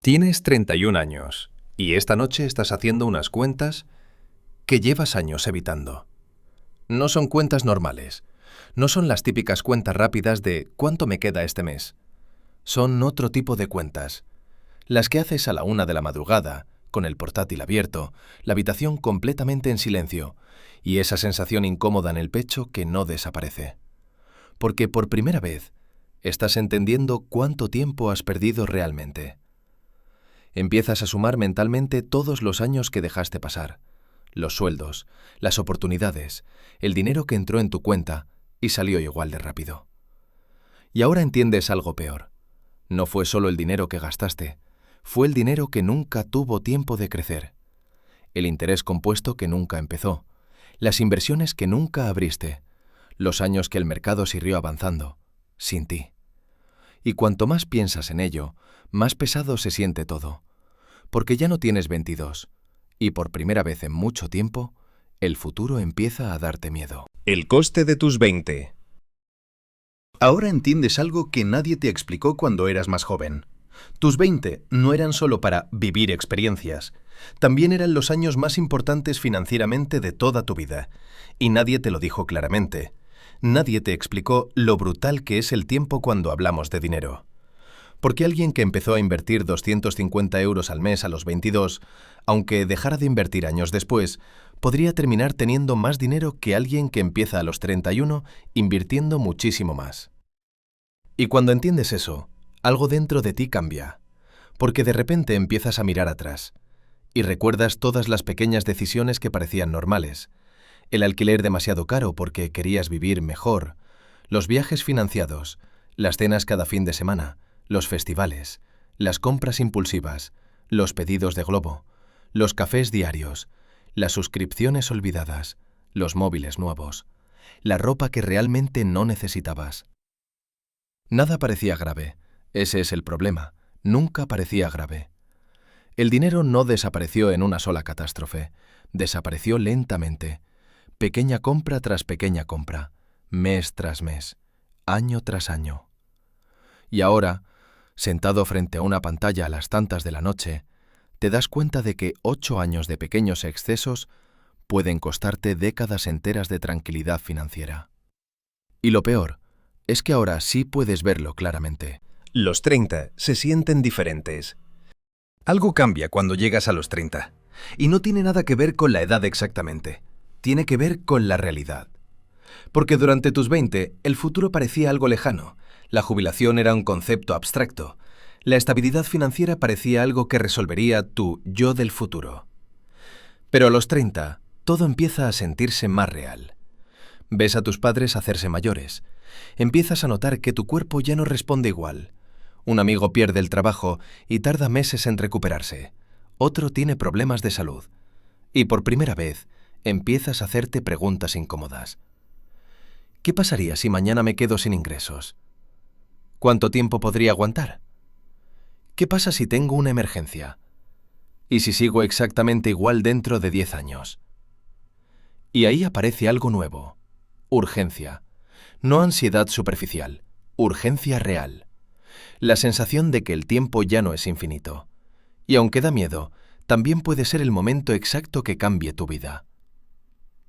Tienes 31 años y esta noche estás haciendo unas cuentas que llevas años evitando. No son cuentas normales. No son las típicas cuentas rápidas de ¿cuánto me queda este mes? Son otro tipo de cuentas. Las que haces a la 1 de la madrugada, con el portátil abierto, la habitación completamente en silencio y esa sensación incómoda en el pecho que no desaparece. Porque por primera vez estás entendiendo cuánto tiempo has perdido realmente. Empiezas a sumar mentalmente todos los años que dejaste pasar, los sueldos, las oportunidades, el dinero que entró en tu cuenta y salió igual de rápido. Y ahora entiendes algo peor. No fue solo el dinero que gastaste, fue el dinero que nunca tuvo tiempo de crecer, el interés compuesto que nunca empezó, las inversiones que nunca abriste, los años que el mercado siguió avanzando, sin ti. Y cuanto más piensas en ello, más pesado se siente todo, porque ya no tienes 22, y por primera vez en mucho tiempo, el futuro empieza a darte miedo. El coste de tus 20. Ahora entiendes algo que nadie te explicó cuando eras más joven. Tus 20 no eran solo para vivir experiencias, también eran los años más importantes financieramente de toda tu vida, y nadie te lo dijo claramente. Nadie te explicó lo brutal que es el tiempo cuando hablamos de dinero. Porque alguien que empezó a invertir 250 euros al mes a los 22, aunque dejara de invertir años después, podría terminar teniendo más dinero que alguien que empieza a los 31 invirtiendo muchísimo más. Y cuando entiendes eso, algo dentro de ti cambia, porque de repente empiezas a mirar atrás y recuerdas todas las pequeñas decisiones que parecían normales, el alquiler demasiado caro porque querías vivir mejor, los viajes financiados, las cenas cada fin de semana, los festivales, las compras impulsivas, los pedidos de Globo, los cafés diarios, las suscripciones olvidadas, los móviles nuevos, la ropa que realmente no necesitabas. Nada parecía grave, ese es el problema, nunca parecía grave. El dinero no desapareció en una sola catástrofe, desapareció lentamente, pequeña compra tras pequeña compra, mes tras mes, año tras año. Y ahora, sentado frente a una pantalla a las tantas de la noche, te das cuenta de que 8 años de pequeños excesos pueden costarte décadas enteras de tranquilidad financiera. Y lo peor es que ahora sí puedes verlo claramente. Los 30 se sienten diferentes. Algo cambia cuando llegas a los 30, y no tiene nada que ver con la edad exactamente, tiene que ver con la realidad. Porque durante tus 20, el futuro parecía algo lejano, la jubilación era un concepto abstracto, la estabilidad financiera parecía algo que resolvería tu yo del futuro. Pero a los 30, todo empieza a sentirse más real. Ves a tus padres hacerse mayores, empiezas a notar que tu cuerpo ya no responde igual. Un amigo pierde el trabajo y tarda meses en recuperarse, otro tiene problemas de salud, y por primera vez empiezas a hacerte preguntas incómodas. ¿Qué pasaría si mañana me quedo sin ingresos? ¿Cuánto tiempo podría aguantar? ¿Qué pasa si tengo una emergencia? ¿Y si sigo exactamente igual dentro de 10 años? Y ahí aparece algo nuevo, urgencia, no ansiedad superficial, urgencia real. La sensación de que el tiempo ya no es infinito. Y aunque da miedo, también puede ser el momento exacto que cambie tu vida.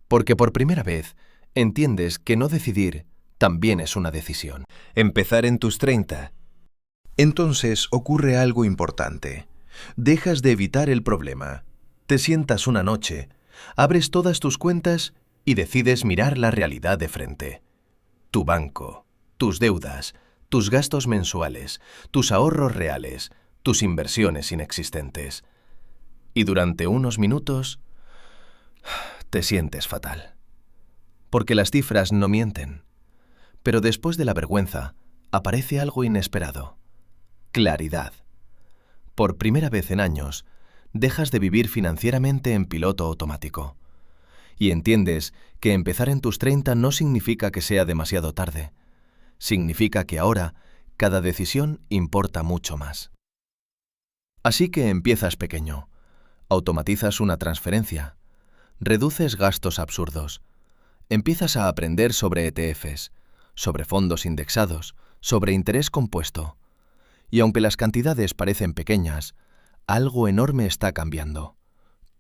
Porque por primera vez entiendes que no decidir también es una decisión. Empezar en tus 30. Entonces ocurre algo importante. Dejas de evitar el problema. Te sientas una noche, abres todas tus cuentas y decides mirar la realidad de frente. Tu banco, tus deudas, tus gastos mensuales, tus ahorros reales, tus inversiones inexistentes. Y durante unos minutos te sientes fatal. Porque las cifras no mienten. Pero después de la vergüenza aparece algo inesperado. Claridad. Por primera vez en años, dejas de vivir financieramente en piloto automático. Y entiendes que empezar en tus 30 no significa que sea demasiado tarde. Significa que ahora cada decisión importa mucho más. Así que empiezas pequeño, automatizas una transferencia, reduces gastos absurdos, empiezas a aprender sobre ETFs, sobre fondos indexados, sobre interés compuesto. Y aunque las cantidades parecen pequeñas, algo enorme está cambiando.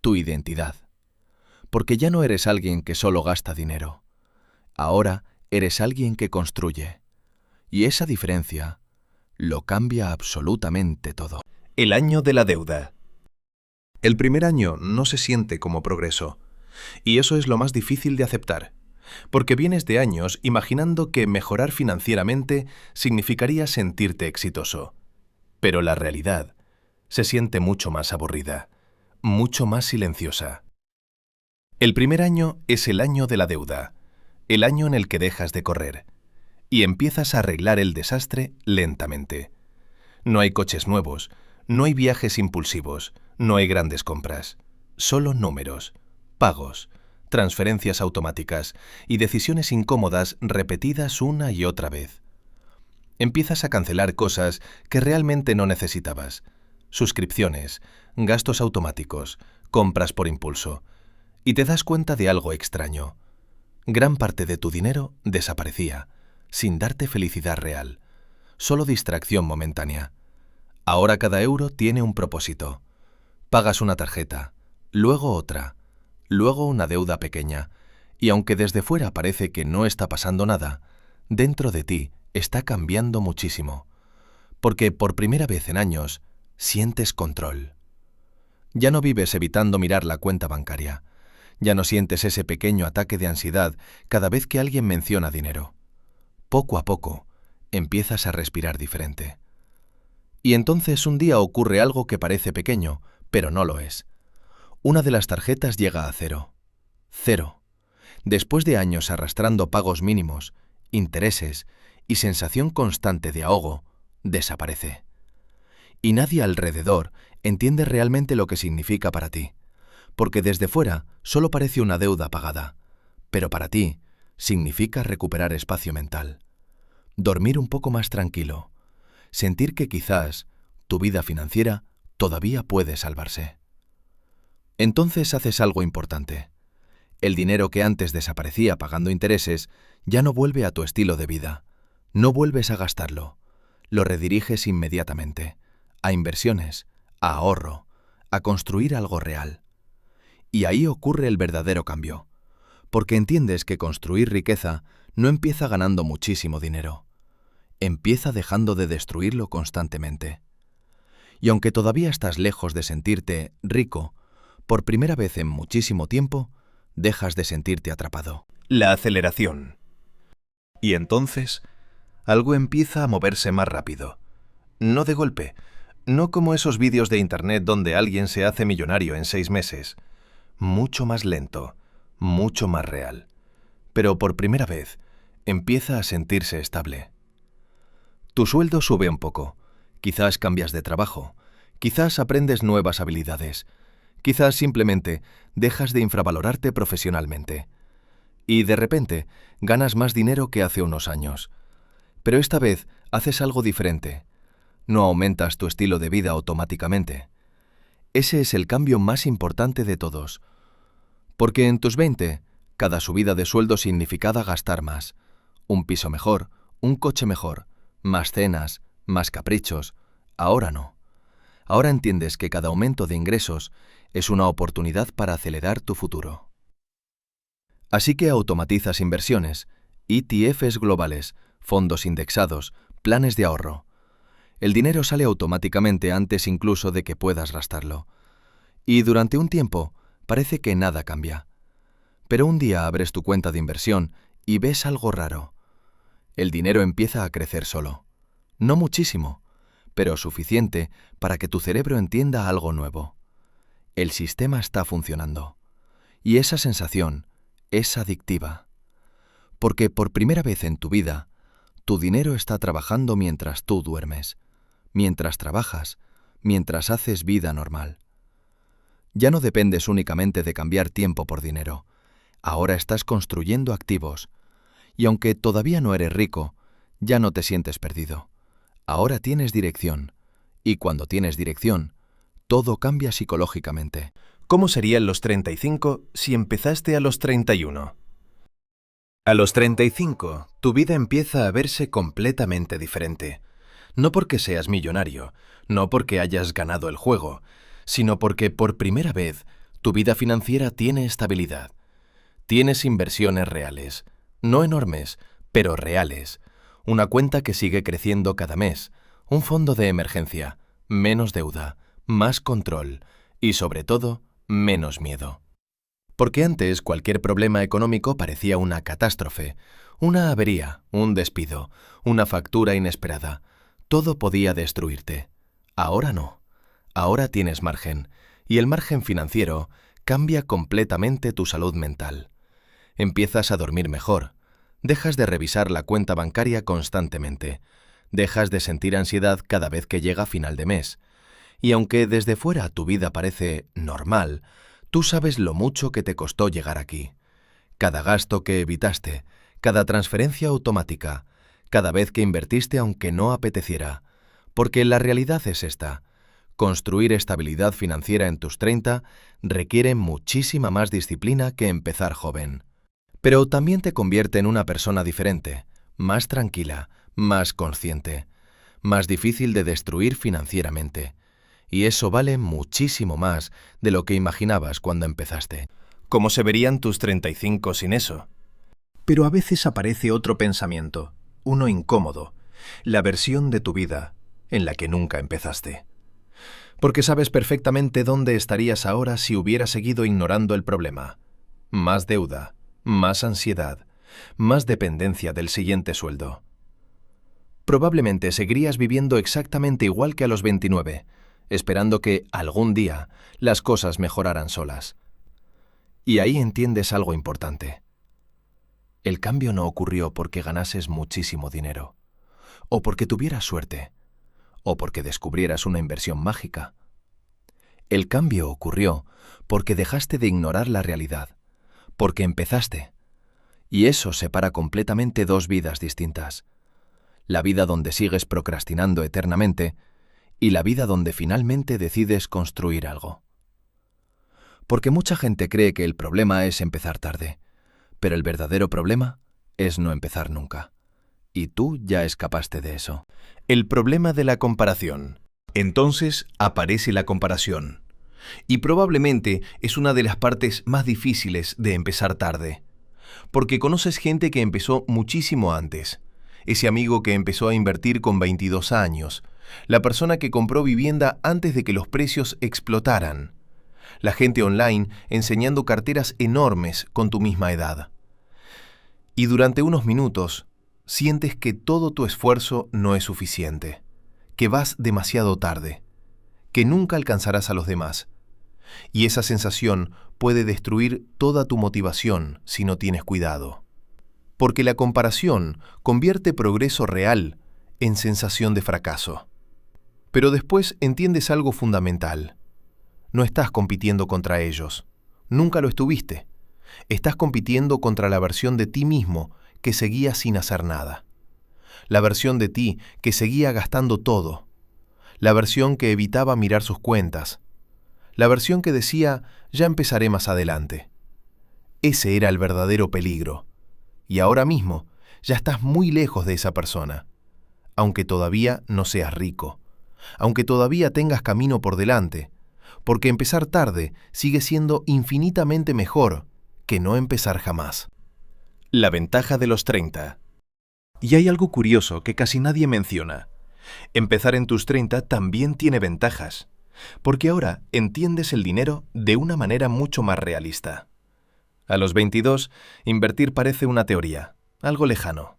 Tu identidad. Porque ya no eres alguien que solo gasta dinero. Ahora eres alguien que construye. Y esa diferencia lo cambia absolutamente todo. El año de la deuda. El primer año no se siente como progreso. Y eso es lo más difícil de aceptar. Porque vienes de años imaginando que mejorar financieramente significaría sentirte exitoso. Pero la realidad se siente mucho más aburrida, mucho más silenciosa. El primer año es el año de la deuda, el año en el que dejas de correr y empiezas a arreglar el desastre lentamente. No hay coches nuevos, no hay viajes impulsivos, no hay grandes compras, solo números, pagos, transferencias automáticas y decisiones incómodas repetidas una y otra vez. Empiezas a cancelar cosas que realmente no necesitabas, suscripciones, gastos automáticos, compras por impulso, y te das cuenta de algo extraño. Gran parte de tu dinero desaparecía, sin darte felicidad real, solo distracción momentánea. Ahora cada euro tiene un propósito. Pagas una tarjeta, luego otra, luego una deuda pequeña, y aunque desde fuera parece que no está pasando nada, dentro de ti está cambiando muchísimo, porque por primera vez en años sientes control. Ya no vives evitando mirar la cuenta bancaria, ya no sientes ese pequeño ataque de ansiedad cada vez que alguien menciona dinero. Poco a poco empiezas a respirar diferente. Y entonces un día ocurre algo que parece pequeño, pero no lo es. Una de las tarjetas llega a cero. Cero. Después de años arrastrando pagos mínimos, intereses y sensación constante de ahogo, desaparece. Y nadie alrededor entiende realmente lo que significa para ti, porque desde fuera solo parece una deuda pagada, pero para ti significa recuperar espacio mental, dormir un poco más tranquilo, sentir que quizás tu vida financiera todavía puede salvarse. Entonces haces algo importante. El dinero que antes desaparecía pagando intereses ya no vuelve a tu estilo de vida. No vuelves a gastarlo. Lo rediriges inmediatamente a inversiones, a ahorro, a construir algo real. Y ahí ocurre el verdadero cambio, porque entiendes que construir riqueza no empieza ganando muchísimo dinero. Empieza dejando de destruirlo constantemente. Y aunque todavía estás lejos de sentirte rico, por primera vez en muchísimo tiempo, dejas de sentirte atrapado. La aceleración. Y entonces, algo empieza a moverse más rápido. No de golpe, no como esos vídeos de internet donde alguien se hace millonario en 6 meses. Mucho más lento, mucho más real. Pero por primera vez, empieza a sentirse estable. Tu sueldo sube un poco, quizás cambias de trabajo, quizás aprendes nuevas habilidades, quizás simplemente dejas de infravalorarte profesionalmente. Y de repente ganas más dinero que hace unos años. Pero esta vez haces algo diferente. No aumentas tu estilo de vida automáticamente. Ese es el cambio más importante de todos. Porque en tus 20, cada subida de sueldo significaba gastar más. Un piso mejor, un coche mejor, más cenas, más caprichos. Ahora no. Ahora entiendes que cada aumento de ingresos es una oportunidad para acelerar tu futuro. Así que automatizas inversiones, ETFs globales, fondos indexados, planes de ahorro. El dinero sale automáticamente antes incluso de que puedas gastarlo. Y durante un tiempo parece que nada cambia. Pero un día abres tu cuenta de inversión y ves algo raro. El dinero empieza a crecer solo. No muchísimo, pero suficiente para que tu cerebro entienda algo nuevo. El sistema está funcionando. Y esa sensación es adictiva. Porque por primera vez en tu vida, tu dinero está trabajando mientras tú duermes, mientras trabajas, mientras haces vida normal. Ya no dependes únicamente de cambiar tiempo por dinero. Ahora estás construyendo activos. Y aunque todavía no eres rico, ya no te sientes perdido. Ahora tienes dirección. Y cuando tienes dirección, todo cambia psicológicamente. ¿Cómo serían los 35 si empezaste a los 31? A los 35, tu vida empieza a verse completamente diferente. No porque seas millonario, no porque hayas ganado el juego, sino porque por primera vez tu vida financiera tiene estabilidad. Tienes inversiones reales, no enormes, pero reales. Una cuenta que sigue creciendo cada mes, un fondo de emergencia, menos deuda, más control y, sobre todo, menos miedo. Porque antes cualquier problema económico parecía una catástrofe, una avería, un despido, una factura inesperada. Todo podía destruirte. Ahora no. Ahora tienes margen, y el margen financiero cambia completamente tu salud mental. Empiezas a dormir mejor, dejas de revisar la cuenta bancaria constantemente, dejas de sentir ansiedad cada vez que llega final de mes, y aunque desde fuera tu vida parece normal, tú sabes lo mucho que te costó llegar aquí. Cada gasto que evitaste, cada transferencia automática, cada vez que invertiste aunque no apeteciera, porque la realidad es esta. Construir estabilidad financiera en tus 30 requiere muchísima más disciplina que empezar joven. Pero también te convierte en una persona diferente, más tranquila, más consciente, más difícil de destruir financieramente. Y eso vale muchísimo más de lo que imaginabas cuando empezaste. ¿Cómo se verían tus 35 sin eso? Pero a veces aparece otro pensamiento, uno incómodo, la versión de tu vida en la que nunca empezaste. Porque sabes perfectamente dónde estarías ahora si hubieras seguido ignorando el problema. Más deuda, más ansiedad, más dependencia del siguiente sueldo. Probablemente seguirías viviendo exactamente igual que a los 29, esperando que algún día las cosas mejoraran solas. Y ahí entiendes algo importante. El cambio no ocurrió porque ganases muchísimo dinero, o porque tuvieras suerte, o porque descubrieras una inversión mágica. El cambio ocurrió porque dejaste de ignorar la realidad, porque empezaste. Y eso separa completamente dos vidas distintas. La vida donde sigues procrastinando eternamente y la vida donde finalmente decides construir algo. Porque mucha gente cree que el problema es empezar tarde, pero el verdadero problema es no empezar nunca. Y tú ya escapaste de eso. El problema de la comparación. Entonces aparece la comparación. Y probablemente es una de las partes más difíciles de empezar tarde. Porque conoces gente que empezó muchísimo antes. Ese amigo que empezó a invertir con 22 años. La persona que compró vivienda antes de que los precios explotaran. La gente online enseñando carteras enormes con tu misma edad. Y durante unos minutos sientes que todo tu esfuerzo no es suficiente, que vas demasiado tarde, que nunca alcanzarás a los demás. Y esa sensación puede destruir toda tu motivación si no tienes cuidado. Porque la comparación convierte progreso real en sensación de fracaso. Pero después entiendes algo fundamental. No estás compitiendo contra ellos. Nunca lo estuviste. Estás compitiendo contra la versión de ti mismo que seguía sin hacer nada. La versión de ti que seguía gastando todo. La versión que evitaba mirar sus cuentas. La versión que decía, ya empezaré más adelante. Ese era el verdadero peligro. Y ahora mismo ya estás muy lejos de esa persona. Aunque todavía no seas rico. Aunque todavía tengas camino por delante. Porque empezar tarde sigue siendo infinitamente mejor que no empezar jamás. La ventaja de los 30. Y hay algo curioso que casi nadie menciona. Empezar en tus 30 también tiene ventajas, porque ahora entiendes el dinero de una manera mucho más realista. A los 22, invertir parece una teoría, algo lejano.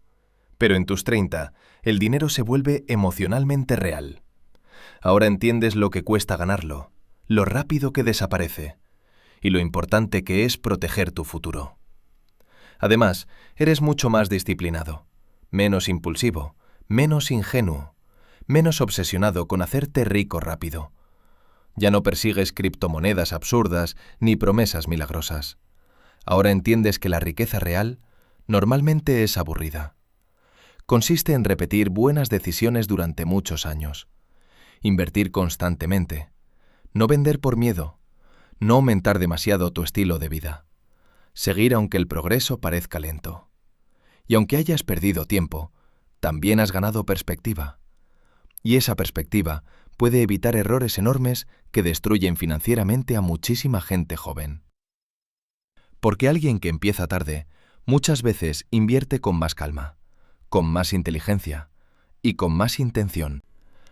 Pero en tus 30, el dinero se vuelve emocionalmente real. Ahora entiendes lo que cuesta ganarlo, lo rápido que desaparece, y lo importante que es proteger tu futuro. Además, eres mucho más disciplinado, menos impulsivo, menos ingenuo, menos obsesionado con hacerte rico rápido. Ya no persigues criptomonedas absurdas ni promesas milagrosas. Ahora entiendes que la riqueza real normalmente es aburrida. Consiste en repetir buenas decisiones durante muchos años, invertir constantemente, no vender por miedo, no aumentar demasiado tu estilo de vida, seguir aunque el progreso parezca lento. Y aunque hayas perdido tiempo, también has ganado perspectiva. Y esa perspectiva puede evitar errores enormes que destruyen financieramente a muchísima gente joven. Porque alguien que empieza tarde muchas veces invierte con más calma, con más inteligencia y con más intención,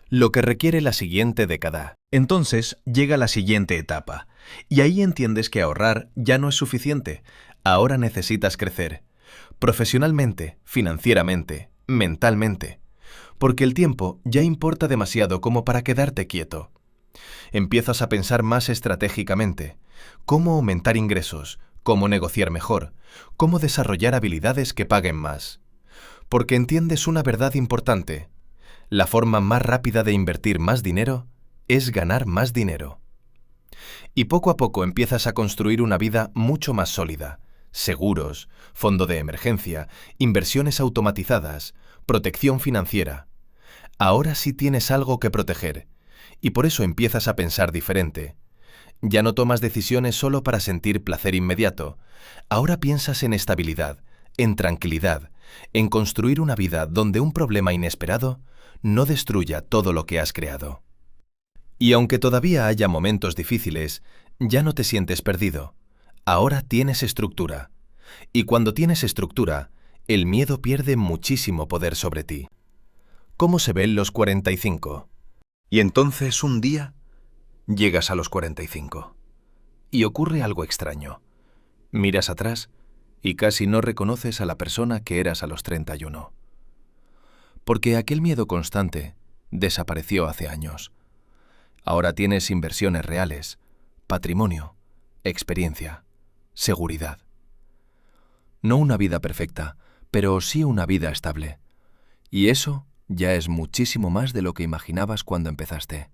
lo que requiere la siguiente década. Entonces llega la siguiente etapa, y ahí entiendes que ahorrar ya no es suficiente. Ahora necesitas crecer, profesionalmente, financieramente, mentalmente, porque el tiempo ya importa demasiado como para quedarte quieto. Empiezas a pensar más estratégicamente, cómo aumentar ingresos, cómo negociar mejor, cómo desarrollar habilidades que paguen más. Porque entiendes una verdad importante: la forma más rápida de invertir más dinero es ganar más dinero. Y poco a poco empiezas a construir una vida mucho más sólida: seguros, fondo de emergencia, inversiones automatizadas, protección financiera. Ahora sí tienes algo que proteger, y por eso empiezas a pensar diferente. Ya no tomas decisiones solo para sentir placer inmediato. Ahora piensas en estabilidad, en tranquilidad, en construir una vida donde un problema inesperado no destruya todo lo que has creado. Y aunque todavía haya momentos difíciles, ya no te sientes perdido. Ahora tienes estructura. Y cuando tienes estructura, el miedo pierde muchísimo poder sobre ti. ¿Cómo se ven los 45? Y entonces un día llegas a los 45 y ocurre algo extraño. Miras atrás y casi no reconoces a la persona que eras a los 31. Porque aquel miedo constante desapareció hace años. Ahora tienes inversiones reales, patrimonio, experiencia, seguridad. No una vida perfecta, pero sí una vida estable. Y eso ya es muchísimo más de lo que imaginabas cuando empezaste.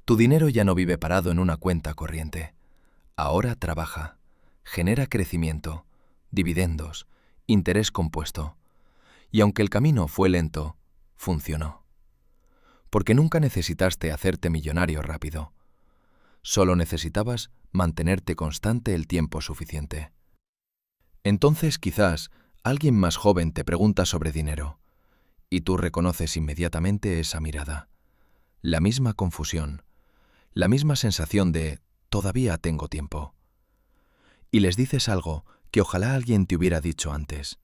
Tu dinero ya no vive parado en una cuenta corriente. Ahora trabaja, genera crecimiento, dividendos, interés compuesto. Y aunque el camino fue lento, funcionó. Porque nunca necesitaste hacerte millonario rápido. Solo necesitabas mantenerte constante el tiempo suficiente. Entonces quizás alguien más joven te pregunta sobre dinero, y tú reconoces inmediatamente esa mirada, la misma confusión, la misma sensación de «todavía tengo tiempo». Y les dices algo que ojalá alguien te hubiera dicho antes.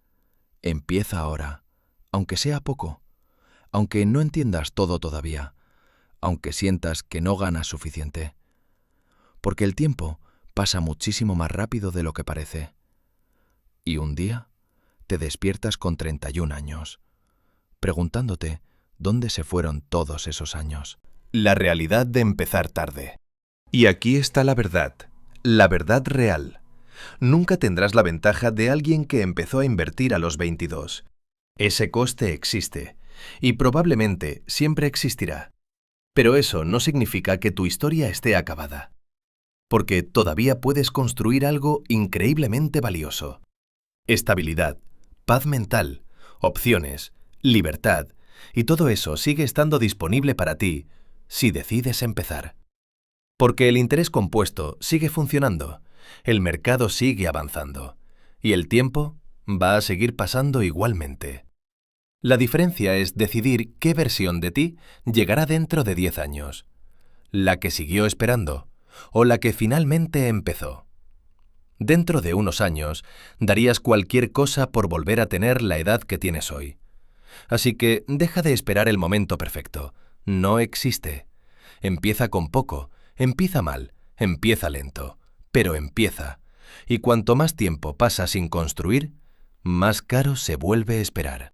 Empieza ahora, aunque sea poco, aunque no entiendas todo todavía, aunque sientas que no ganas suficiente. Porque el tiempo pasa muchísimo más rápido de lo que parece. Y un día te despiertas con 31 años, preguntándote dónde se fueron todos esos años. La realidad de empezar tarde. Y aquí está la verdad real. Nunca tendrás la ventaja de alguien que empezó a invertir a los 22. Ese coste existe, y probablemente siempre existirá. Pero eso no significa que tu historia esté acabada. Porque todavía puedes construir algo increíblemente valioso. Estabilidad, paz mental, opciones, libertad, y todo eso sigue estando disponible para ti si decides empezar. Porque el interés compuesto sigue funcionando, el mercado sigue avanzando, y el tiempo va a seguir pasando igualmente. La diferencia es decidir qué versión de ti llegará dentro de 10 años, la que siguió esperando o la que finalmente empezó. Dentro de unos años, darías cualquier cosa por volver a tener la edad que tienes hoy. Así que deja de esperar el momento perfecto. No existe. Empieza con poco, empieza mal, empieza lento, pero empieza. Y cuanto más tiempo pasa sin construir, más caro se vuelve esperar.